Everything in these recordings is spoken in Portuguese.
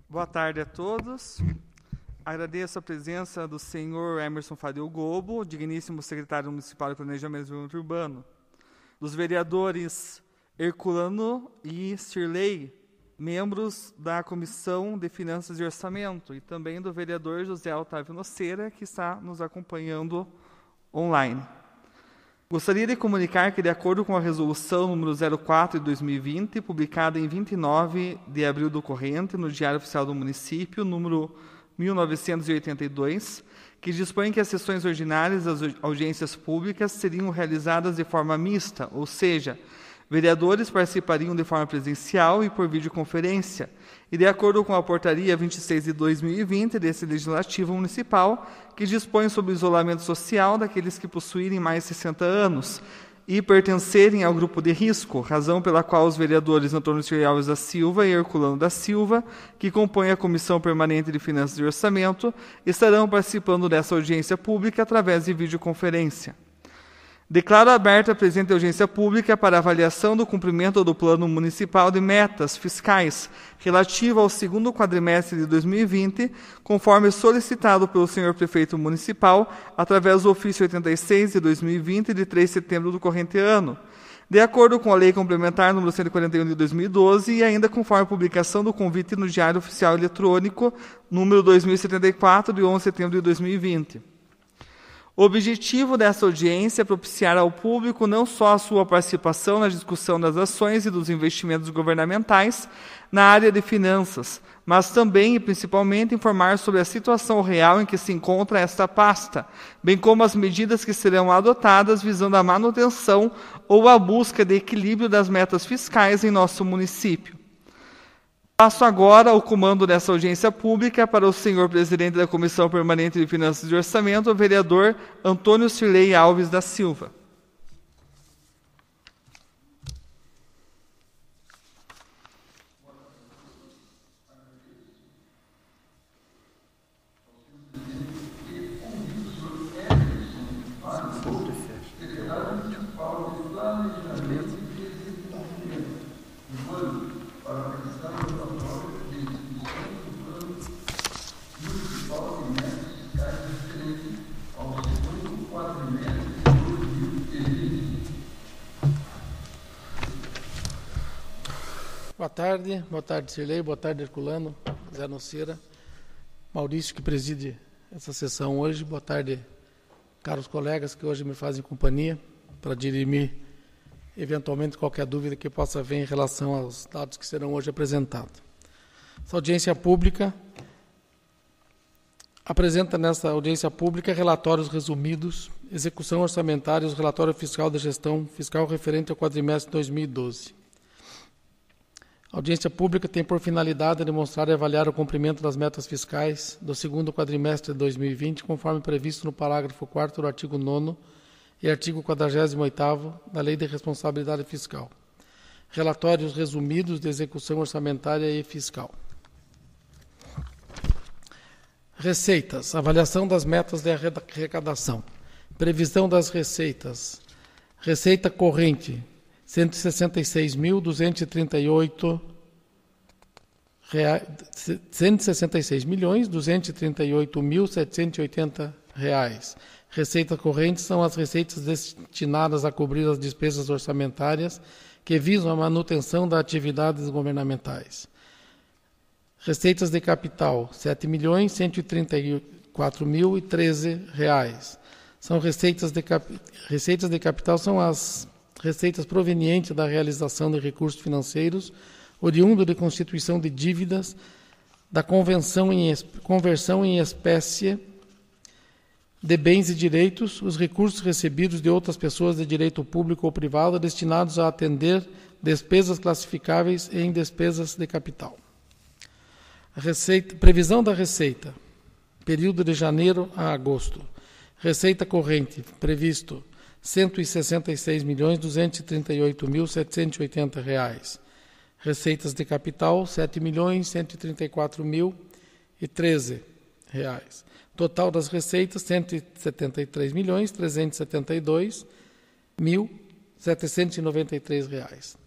Boa tarde a todos. Agradeço a presença do senhor Emerson Fadil Gobo, digníssimo secretário municipal de Planejamento e Desenvolvimento Urbano, dos vereadores Herculano e Cirlei, membros da Comissão de Finanças e Orçamento, e também do vereador José Otávio Nocera, que está nos acompanhando online. Gostaria de comunicar que, de acordo com a Resolução número 04 de 2020, publicada em 29 de abril do corrente, no Diário Oficial do Município, número 1982, que dispõe que as sessões ordinárias das audiências públicas seriam realizadas de forma mista, ou seja, vereadores participariam de forma presencial e por videoconferência, e de acordo com a Portaria 26 de 2020 desse Legislativo Municipal, que dispõe sobre o isolamento social daqueles que possuírem mais de 60 anos e pertencerem ao grupo de risco, razão pela qual os vereadores Antônio Cirlei Alves da Silva e Herculano da Silva, que compõem a Comissão Permanente de Finanças e Orçamento, estarão participando dessa audiência pública através de videoconferência. Declaro aberta a presente audiência pública para avaliação do cumprimento do Plano Municipal de Metas Fiscais relativo ao segundo quadrimestre de 2020, conforme solicitado pelo senhor Prefeito Municipal, através do ofício 86 de 2020, de 3 de setembro do corrente ano, de acordo com a Lei Complementar número 141 de 2012 e ainda conforme a publicação do convite no Diário Oficial Eletrônico número 2074, de 11 de setembro de 2020. O objetivo dessa audiência é propiciar ao público não só a sua participação na discussão das ações e dos investimentos governamentais na área de finanças, mas também e principalmente informar sobre a situação real em que se encontra esta pasta, bem como as medidas que serão adotadas visando a manutenção ou a busca de equilíbrio das metas fiscais em nosso município. Passo agora o comando dessa audiência pública para o senhor presidente da Comissão Permanente de Finanças e Orçamento, o vereador Antônio Cirlei Alves da Silva. Boa tarde, Cirlei, boa tarde, Herculano, Zé Nocera, Maurício, que preside essa sessão hoje, boa tarde, caros colegas que hoje me fazem companhia, para dirimir, eventualmente, qualquer dúvida que possa haver em relação aos dados que serão hoje apresentados. Essa audiência pública apresenta nessa audiência pública relatórios resumidos, execução orçamentária e os relatórios fiscal da gestão fiscal referente ao quadrimestre de 2012. A audiência pública tem por finalidade demonstrar e avaliar o cumprimento das metas fiscais do segundo quadrimestre de 2020, conforme previsto no parágrafo 4º do artigo 9º e artigo 48º da Lei de Responsabilidade Fiscal. Relatórios resumidos de execução orçamentária e fiscal. Receitas. Avaliação das metas de arrecadação. Previsão das receitas. Receita corrente. 166.238.780 reais. Receitas correntes são as receitas destinadas a cobrir as despesas orçamentárias que visam a manutenção das atividades governamentais. Receitas de capital, 7.134.013 reais. São receitas de capital são as receitas provenientes da realização de recursos financeiros, oriundo de constituição de dívidas, da conversão em espécie de bens e direitos, os recursos recebidos de outras pessoas de direito público ou privado destinados a atender despesas classificáveis em despesas de capital. Previsão da receita, período de janeiro a agosto. Receita corrente, previsto R$ 166.238.780 reais. Receitas de capital, R$ 7.134.013 reais. Total das receitas, R$ 173.372.793 reais.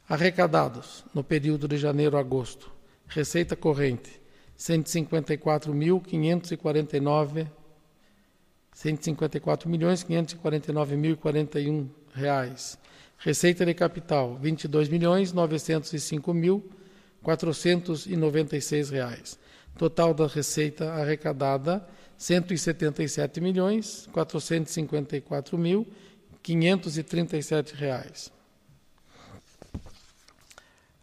Arrecadados, no período de janeiro a agosto, Receita corrente, R$ 154.549.041. Receita de capital, R$ 22.905.496. Total da receita arrecadada, R$ 177.454.537.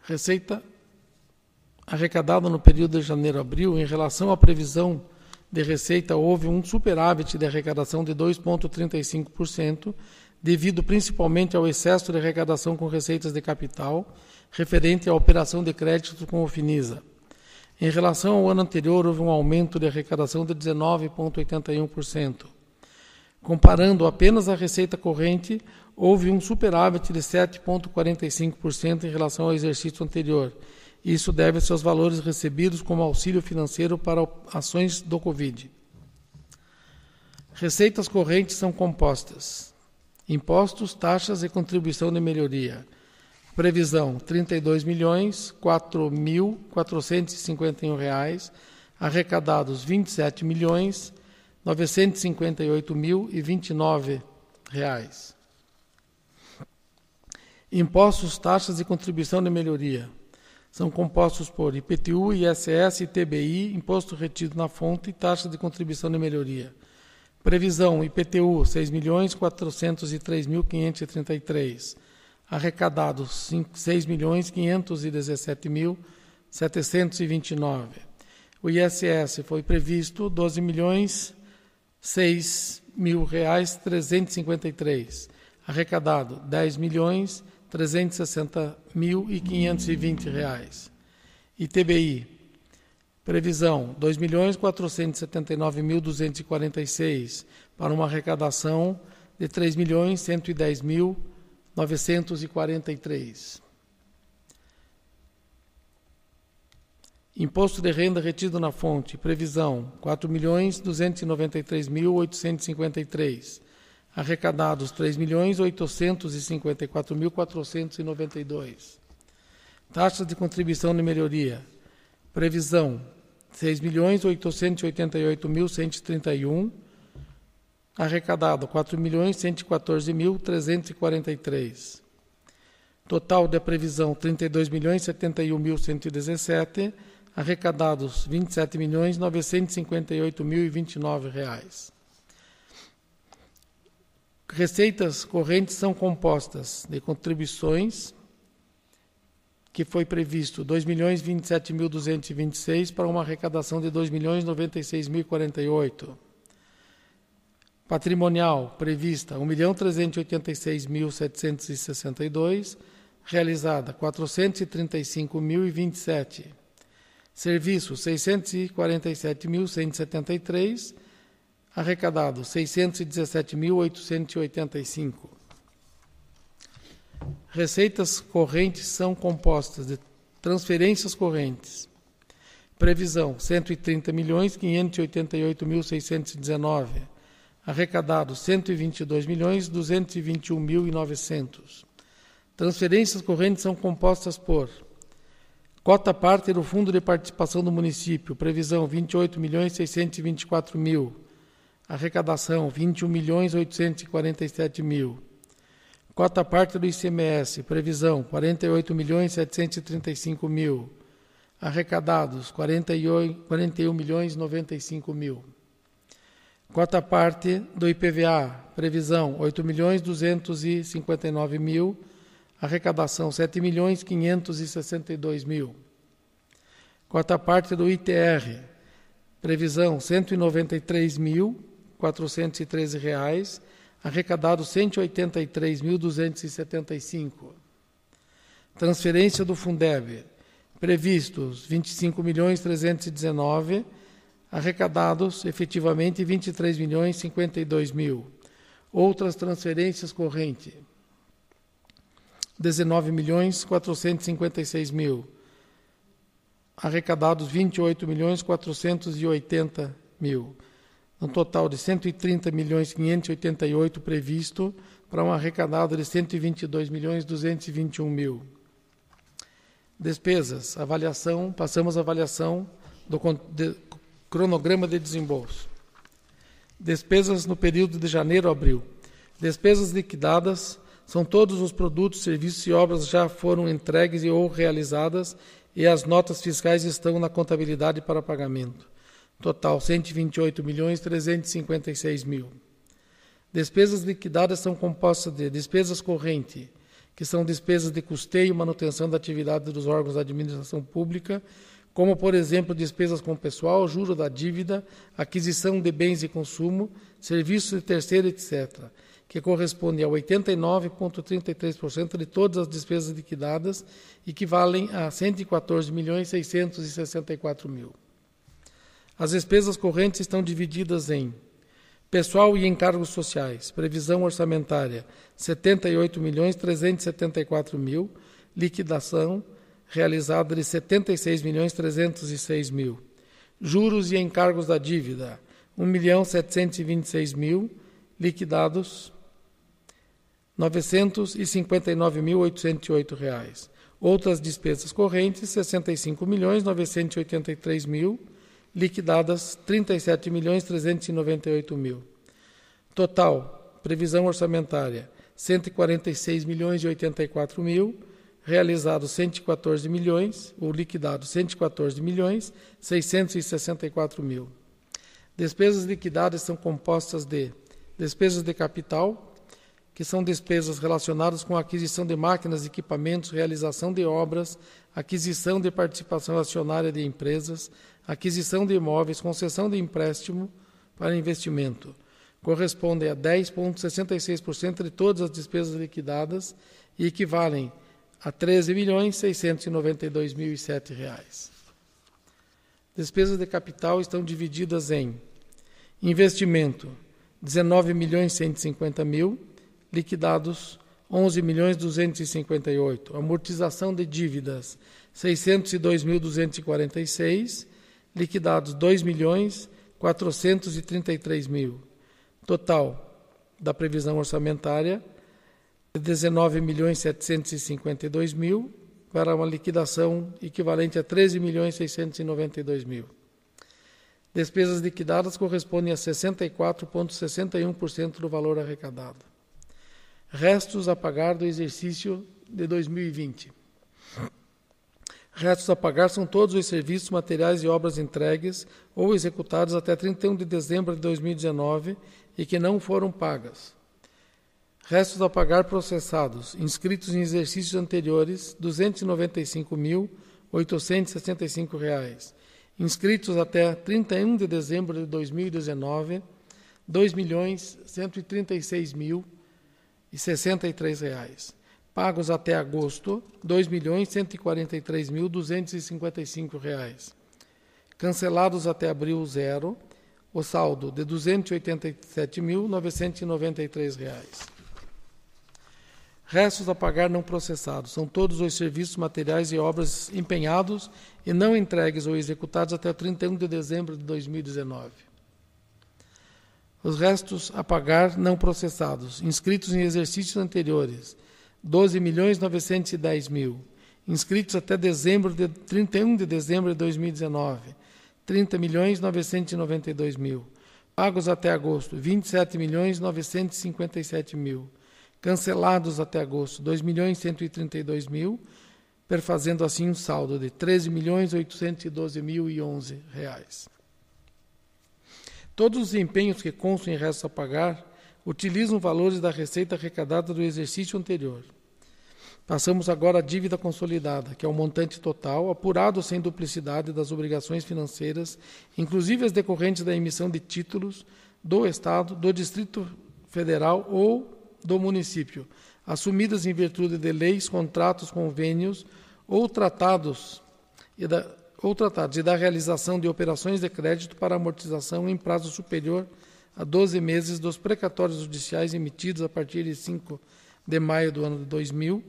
Receita arrecadada no período de janeiro a abril, em relação à previsão de receita, houve um superávit de arrecadação de 2,35%, devido principalmente ao excesso de arrecadação com receitas de capital, referente à operação de crédito com o Finisa. Em relação ao ano anterior, houve um aumento de arrecadação de 19,81%. Comparando apenas a receita corrente, houve um superávit de 7,45% em relação ao exercício anterior. Isso deve-se aos valores recebidos como auxílio financeiro para ações do Covid. Receitas correntes são compostas: impostos, taxas e contribuição de melhoria. Previsão: R$ 32.004.451. Arrecadados: R$ 27.958.029. Impostos, taxas e contribuição de melhoria. São compostos por IPTU, ISS, ITBI, imposto retido na fonte e taxa de contribuição de melhoria. Previsão: IPTU, R$ 6.403.533. Arrecadados, R$ 6.517.729. O ISS foi previsto R$ 12.006.353. Arrecadado, R$ 10.360.520. ITBI, previsão, R$ 2.479.246, para uma arrecadação de R$ 3.110.943. Imposto de renda retido na fonte, previsão, R$ 4.293.853. Arrecadados, R$ 3.854.492. Taxa de contribuição de melhoria, previsão, R$ 6.888.131. Arrecadado, R$ 4.114.343. Total de previsão, R$ 32.071.117. Arrecadados, R$ 27.958.029. Receitas correntes são compostas de contribuições, que foi previsto R$ 2.027.226 para uma arrecadação de R$ 2.096.048. Patrimonial prevista R$ 1.386.762, realizada R$ 435.027. Serviços R$ 647.173, arrecadado R$ 617.885. Receitas correntes são compostas de transferências correntes. Previsão, R$ 130.588.619. Arrecadados, R$ 122.221.900. Transferências correntes são compostas por cota parte do Fundo de Participação do Município, previsão R$ 28.624.000. Arrecadação, R$ 21.847.000. Cota parte do ICMS, previsão R$ 48.735.000. Arrecadados, R$ 41.095.000. Cota parte do IPVA, previsão R$ 8.259.000. Arrecadação R$ 7.562.000. Cota parte do ITR, previsão R$ 193.413. Arrecadado R$ 183.275. Transferência do Fundeb, previstos R$ 25.319. Arrecadados efetivamente R$ 23.052.000. Outras transferências correntes, R$ 19.456.000. Arrecadados R$ 28.480.000. Um total de R$ 130.588 previsto para um arrecadado de R$ 122.221.000. Despesas, avaliação, passamos à avaliação do cronograma de desembolso. Despesas no período de janeiro a abril. Despesas liquidadas são todos os produtos, serviços e obras já foram entregues e ou realizadas e as notas fiscais estão na contabilidade para pagamento. Total, 128.356.000. Despesas liquidadas são compostas de despesas correntes, que são despesas de custeio e manutenção da atividade dos órgãos da administração pública, como, por exemplo, despesas com pessoal, juro da dívida, aquisição de bens de consumo, serviços de terceiro, etc., que corresponde a 89,33% de todas as despesas liquidadas, equivalem a 114.664.000. As despesas correntes estão divididas em pessoal e encargos sociais, previsão orçamentária, 78.374.000, liquidação realizada de 76.306.000, juros e encargos da dívida, 1.726.000, liquidados, R$ 959.808. Outras despesas correntes, 65.983.000, liquidadas, R$ 37.398.000. Total, previsão orçamentária, R$ 146.084.000, realizados 114 milhões, ou liquidados 114.664.000. Despesas liquidadas são compostas de despesas de capital, que são despesas relacionadas com a aquisição de máquinas, equipamentos, realização de obras, aquisição de participação acionária de empresas, aquisição de imóveis, concessão de empréstimo para investimento. Correspondem a 10,66% de todas as despesas liquidadas e equivalem a R$ 13.692.007. Despesas de capital estão divididas em investimento, R$ 19.150.000, liquidados R$ 11.258.000. Amortização de dívidas, R$ 602.246, liquidados R$ 2.433.000. Total da previsão orçamentária, R$ 19.752.000, para uma liquidação equivalente a R$ 13.692.000. Despesas liquidadas correspondem a 64,61% do valor arrecadado. Restos a pagar do exercício de 2020. Restos a pagar são todos os serviços, materiais e obras entregues ou executados até 31 de dezembro de 2019 e que não foram pagas. Restos a pagar processados, inscritos em exercícios anteriores, R$ 295.865. Inscritos até 31 de dezembro de 2019, R$ 2.136.063. Pagos até agosto, R$ 2.143.255. Cancelados até abril, zero. O saldo de R$ 287.993. Restos a pagar não processados são todos os serviços, materiais e obras empenhados e não entregues ou executados até 31 de dezembro de 2019. Os restos a pagar não processados, inscritos em exercícios anteriores, R$ 12.910.000. Inscritos até 31 de dezembro de 2019, R$ 30.992.000. Pagos até agosto, R$ 27.957.000. Cancelados até agosto, R$ 2.132.000, perfazendo assim um saldo de R$ 13.812.011. Todos os empenhos que constam em restos a pagar utilizam valores da receita arrecadada do exercício anterior. Passamos agora à dívida consolidada, que é o montante total, apurado sem duplicidade das obrigações financeiras, inclusive as decorrentes da emissão de títulos do Estado, do Distrito Federal ou do município, assumidas em virtude de leis, contratos, convênios ou tratados e da realização de operações de crédito para amortização em prazo superior a 12 meses dos precatórios judiciais emitidos a partir de 5 de maio do ano de 2000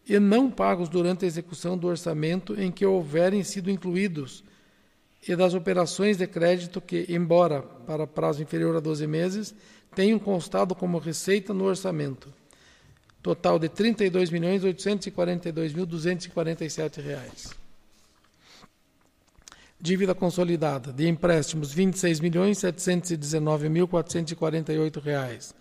e não pagos durante a execução do orçamento em que houverem sido incluídos e das operações de crédito que, embora para prazo inferior a 12 meses, tenham constado como receita no orçamento. total de R$ 32.842.247. Dívida consolidada de empréstimos R$ 26.719.448.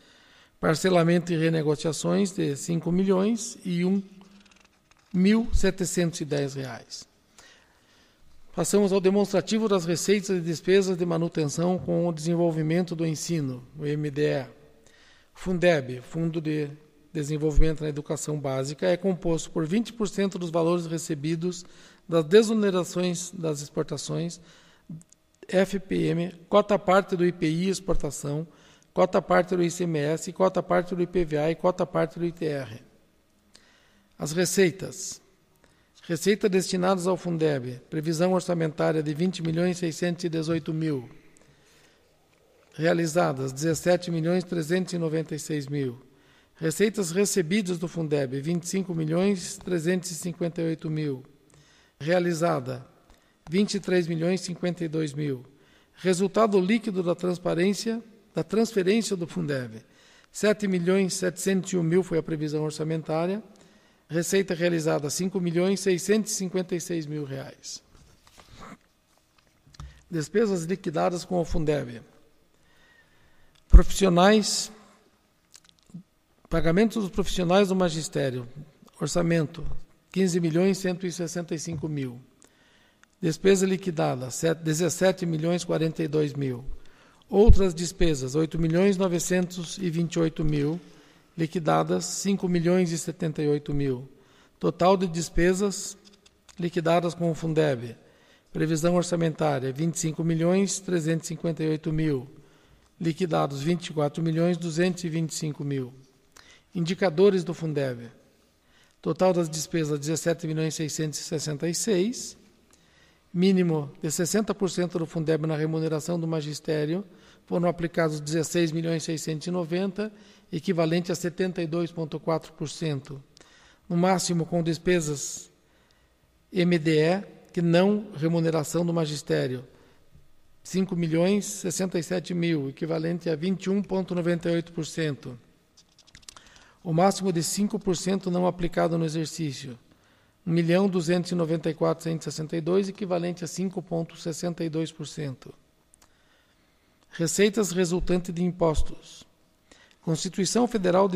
Parcelamento e renegociações de R$ 5.001.710. Passamos ao demonstrativo das receitas e despesas de manutenção com o desenvolvimento do ensino, o MDE. Fundeb, Fundo de Desenvolvimento na Educação Básica, é composto por 20% dos valores recebidos das desonerações das exportações, FPM, cota parte do IPI exportação, cota parte do ICMS, cota parte do IPVA e cota parte do ITR. As receitas. Receita destinadas ao Fundeb, previsão orçamentária de R$ 20.618.000. Realizadas, R$ 17.396.000. Receitas recebidas do Fundeb, R$ 25.358.000. Realizada, R$ 23.052.000. Resultado líquido da transferência do Fundeb, R$ 7.701.000 foi a previsão orçamentária. Receita realizada, R$ 5.656.000. Despesas liquidadas com o Fundeb. Profissionais, pagamentos dos profissionais do magistério, orçamento, R$ 15.165.000. Despesa liquidada, R$ 17.042.000. Outras despesas, R$ 8.928.000. Liquidadas, R$ 5.078.000. Total de despesas liquidadas com o Fundeb. Previsão orçamentária, R$ 25.358.000. Liquidados, R$ 24.225.000. Indicadores do Fundeb. Total das despesas, R$ 17.666. Mínimo de 60% do Fundeb na remuneração do magistério. Foram aplicados R$ 16.690.000, equivalente a 72,4%. No máximo, com despesas MDE, que não remuneração do magistério, R$ 5.067.000, equivalente a 21,98%. O máximo de 5% não aplicado no exercício, R$ 1.294.162, equivalente a 5,62%. Receitas resultantes de impostos. Constituição Federal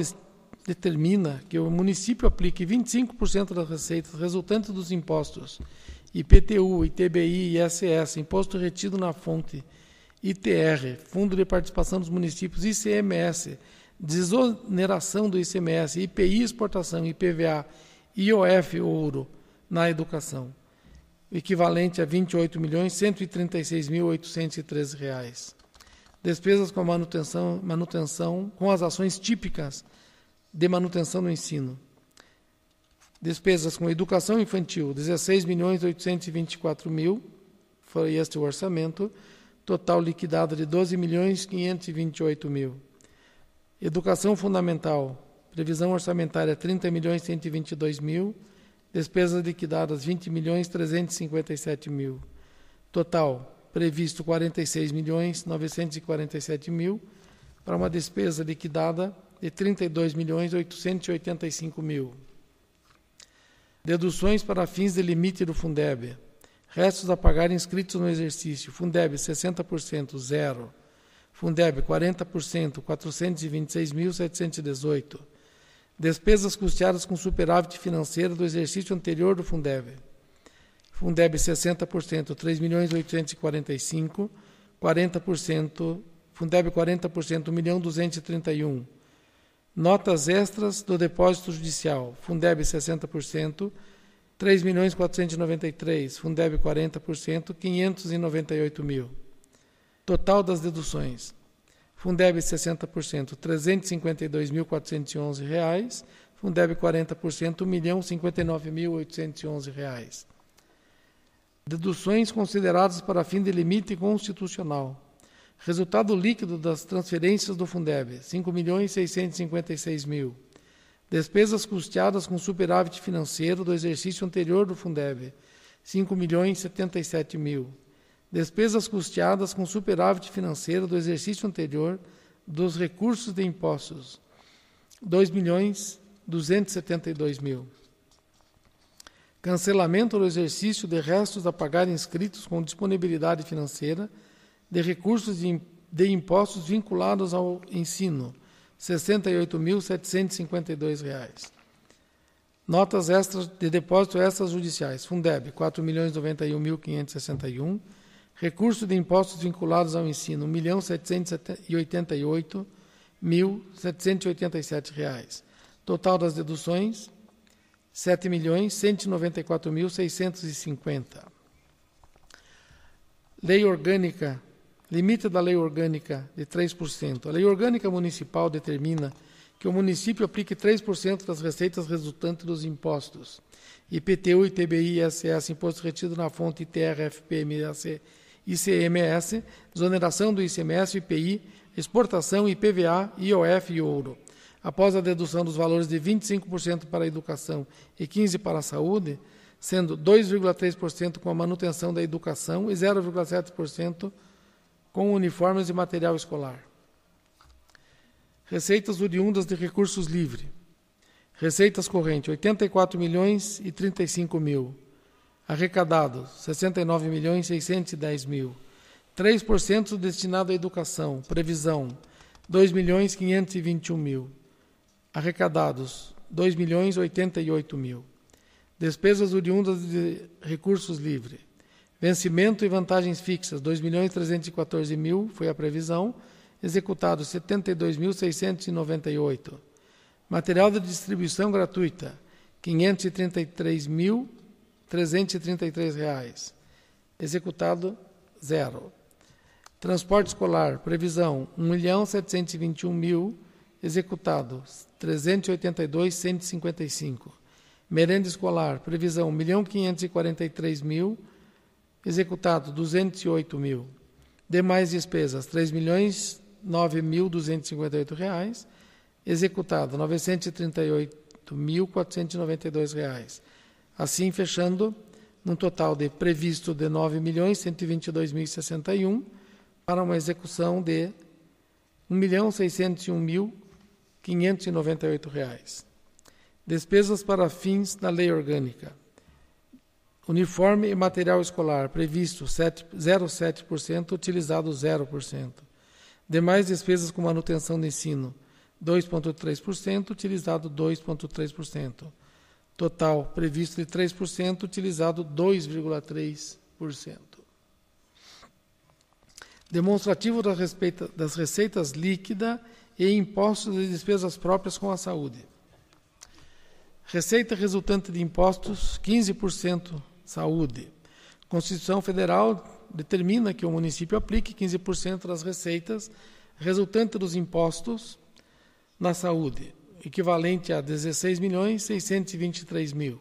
determina que o município aplique 25% das receitas resultantes dos impostos IPTU, ITBI, ISS, Imposto Retido na Fonte, ITR, Fundo de Participação dos Municípios, ICMS, desoneração do ICMS, IPI Exportação, IPVA, IOF Ouro na Educação, equivalente a R$ 28.136.813. Despesas com a manutenção com as ações típicas de manutenção no ensino. Despesas com educação infantil, R$ 16.824.000, foi este o orçamento, total liquidado de R$ 12.528.000. Educação fundamental, previsão orçamentária R$ 30.122.000, despesas liquidadas R$ 20.357.000. Total previsto R$ 46.947.000, para uma despesa liquidada de R$ 32.885.000. Deduções para fins de limite do Fundeb. Restos a pagar inscritos no exercício. Fundeb 60%, zero. Fundeb 40%, 426.718. Despesas custeadas com superávit financeiro do exercício anterior do Fundeb. Fundeb 60%, 3.845, 40%, Fundeb 40%, 1.231. Notas extras do depósito judicial, Fundeb 60%, 3.493, Fundeb 40%, 598.000. Total das deduções, Fundeb 60%, R$ 352.411, Fundeb 40%, R$ 1.059.811. Deduções consideradas para fim de limite constitucional. Resultado líquido das transferências do Fundeb, R$ 5.656.000. Despesas custeadas com superávit financeiro do exercício anterior do Fundeb, R$ 5.077.000. Despesas custeadas com superávit financeiro do exercício anterior dos recursos de impostos, R$ 272 mil. Cancelamento do exercício de restos a pagar inscritos com disponibilidade financeira de recursos de impostos vinculados ao ensino, R$ 68.752. Notas extras de depósito extrajudiciais, Fundeb, R$ 4.091.561. Recurso de impostos vinculados ao ensino, R$ 1.788.787. Total das deduções, R$ 7.194.650. Lei orgânica, limite da lei orgânica de 3%. A lei orgânica municipal determina que o município aplique 3% das receitas resultantes dos impostos IPTU, ITBI, ISS, Imposto Retido na Fonte, ITR, FPMS, ICMS, desoneração do ICMS, IPI, exportação, IPVA, IOF e ouro. Após a dedução dos valores de 25% para a educação e 15% para a saúde, sendo 2,3% com a manutenção da educação e 0,7% com uniformes e material escolar. Receitas oriundas de recursos livres. Receitas correntes, 84.035.000. Arrecadados, 69.610.000. 3% destinado à educação. Previsão, 2.521.000. Arrecadados, 2.088.000. Despesas oriundas de recursos livres. Vencimento e vantagens fixas, 2.314.000 foi a previsão. Executado, 72.698. Material de distribuição gratuita, R$ 533.333. Executado, 0. Transporte escolar, previsão, 1.721.000. Executado, 382.155. Merenda escolar, previsão, 1.543.000. Executado, 208.000. Demais despesas, R$ 3.009.258. Executado, R$ 938.492. Assim, fechando, num total de previsto de R$ 9.122.061, para uma execução de R$ 1.601.598. Despesas para fins da lei orgânica. Uniforme e material escolar, previsto 0,7%, utilizado 0%. Demais despesas com manutenção do ensino, 2,3%, utilizado 2,3%. Total previsto de 3%, utilizado 2,3%. Demonstrativo das receitas líquidas e impostos e despesas próprias com a saúde. Receita resultante de impostos, 15%. Saúde. A Constituição Federal determina que o município aplique 15% das receitas resultantes dos impostos na saúde, equivalente a 16.623.000.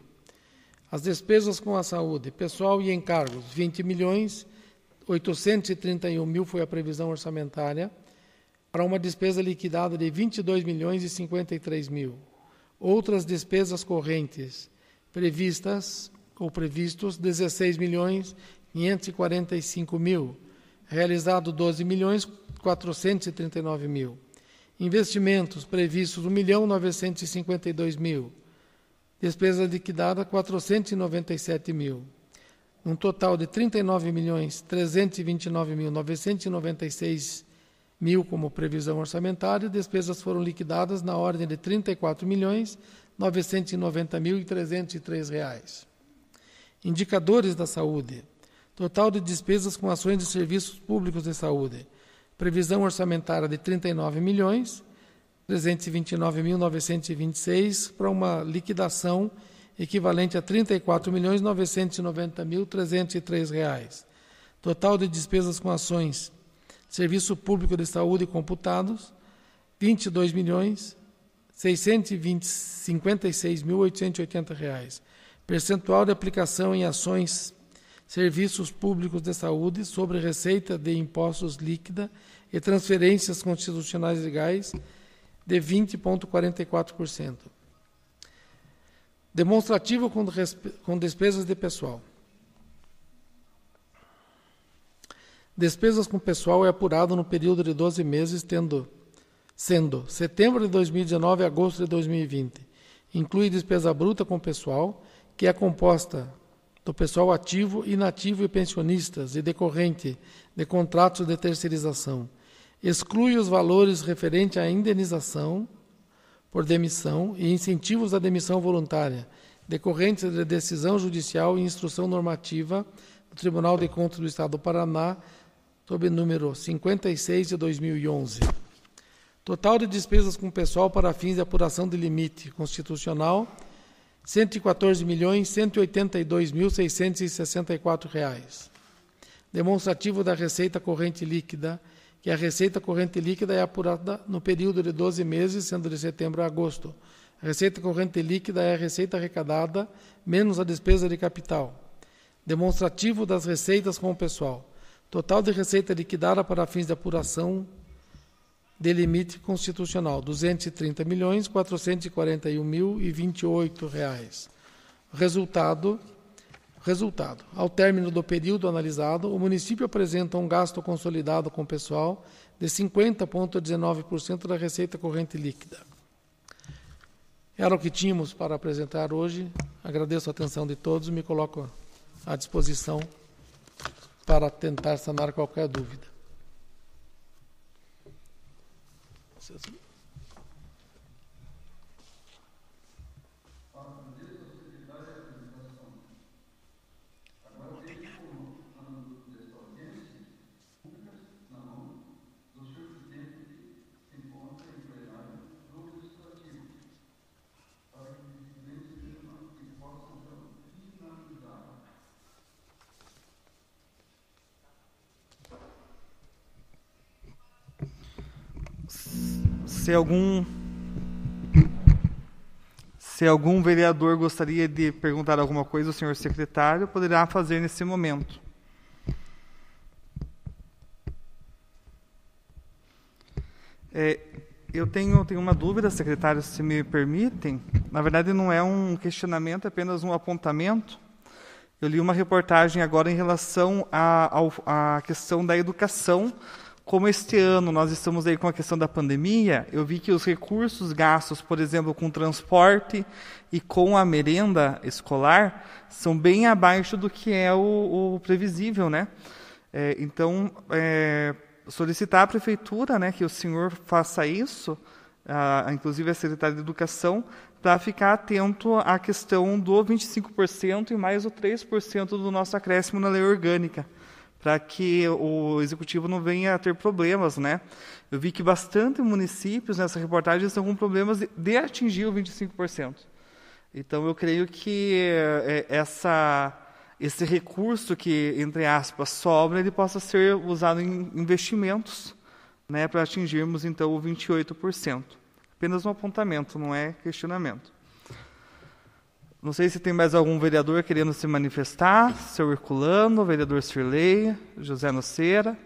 As despesas com a saúde, pessoal e encargos, 20.831.000 foi a previsão orçamentária, para uma despesa liquidada de 22.053.000. Outras despesas correntes previstos 16.545.000, realizado 12.439.000. Investimentos previstos 1.952.000, despesa liquidada 497.000. Um total de 39.329.996.000 como previsão orçamentária, despesas foram liquidadas na ordem de R$ 34.990.303. Indicadores da saúde. Total de despesas com ações de serviços públicos de saúde. Previsão orçamentária de R$ 39.329.926 para uma liquidação equivalente a R$ 34.990.303. Total de despesas com ações Serviço Público de Saúde computados, R$ 22.656.880. Percentual de aplicação em ações Serviços Públicos de Saúde sobre receita de impostos líquida e transferências constitucionais legais de 20,44%. Demonstrativo com despesas de pessoal. Despesas com pessoal é apurado no período de 12 meses, sendo setembro de 2019 a agosto de 2020, inclui despesa bruta com pessoal, que é composta do pessoal ativo, inativo e pensionistas e decorrente de contratos de terceirização. Exclui os valores referentes à indenização por demissão e incentivos à demissão voluntária, decorrentes de decisão judicial e instrução normativa do Tribunal de Contas do Estado do Paraná, sob número 56 de 2011. Total de despesas com pessoal para fins de apuração de limite constitucional, R$ 114.182.664. Demonstrativo da receita corrente líquida, que a receita corrente líquida é apurada no período de 12 meses, sendo de setembro a agosto. A receita corrente líquida é a receita arrecadada menos a despesa de capital. Demonstrativo das receitas com o pessoal. Total de receita liquidada para fins de apuração de limite constitucional, R$ 230.441.028. Resultado. Ao término do período analisado, o município apresenta um gasto consolidado com pessoal de 50,19% da receita corrente líquida. Era o que tínhamos para apresentar hoje. Agradeço a atenção de todos e me coloco à disposição para tentar sanar qualquer dúvida. Se algum vereador gostaria de perguntar alguma coisa ao senhor secretário, poderá fazer nesse momento. Eu tenho uma dúvida, secretário, se me permitem. Na verdade, não é um questionamento, é apenas um apontamento. Eu li uma reportagem agora em relação à questão da educação. Como este ano nós estamos aí com a questão da pandemia, eu vi que os recursos gastos, por exemplo, com transporte e com a merenda escolar, são bem abaixo do que é o previsível, né? Então, solicitar à prefeitura, né, que o senhor faça isso, inclusive a secretária de Educação, para ficar atento à questão do 25% e mais o 3% do nosso acréscimo na lei orgânica, para que o executivo não venha a ter problemas, né? Eu vi que bastante municípios nessa reportagem estão com problemas de atingir o 25%. Então, eu creio que esse recurso que, entre aspas, sobra, ele possa ser usado em investimentos, né, para atingirmos, então, o 28%. Apenas um apontamento, não é questionamento. Não sei se tem mais algum vereador querendo se manifestar. Seu Herculano, vereador Sirlei, José Noceira.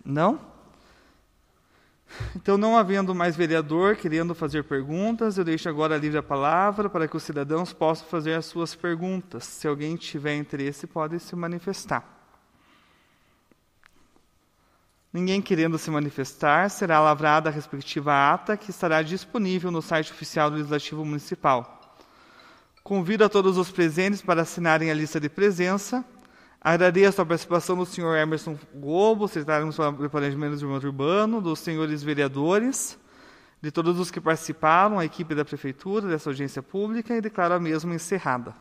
Não? Então, não havendo mais vereador querendo fazer perguntas, eu deixo agora livre a palavra para que os cidadãos possam fazer as suas perguntas. Se alguém tiver interesse, pode se manifestar. Ninguém querendo se manifestar, será lavrada a respectiva ata, que estará disponível no site oficial do Legislativo Municipal. Convido a todos os presentes para assinarem a lista de presença. Agradeço a participação do senhor Emerson Gobo, secretário municipal de Planejamento e Desenvolvimento Urbano, dos senhores vereadores, de todos os que participaram, a equipe da Prefeitura, dessa audiência pública, e declaro a mesma encerrada.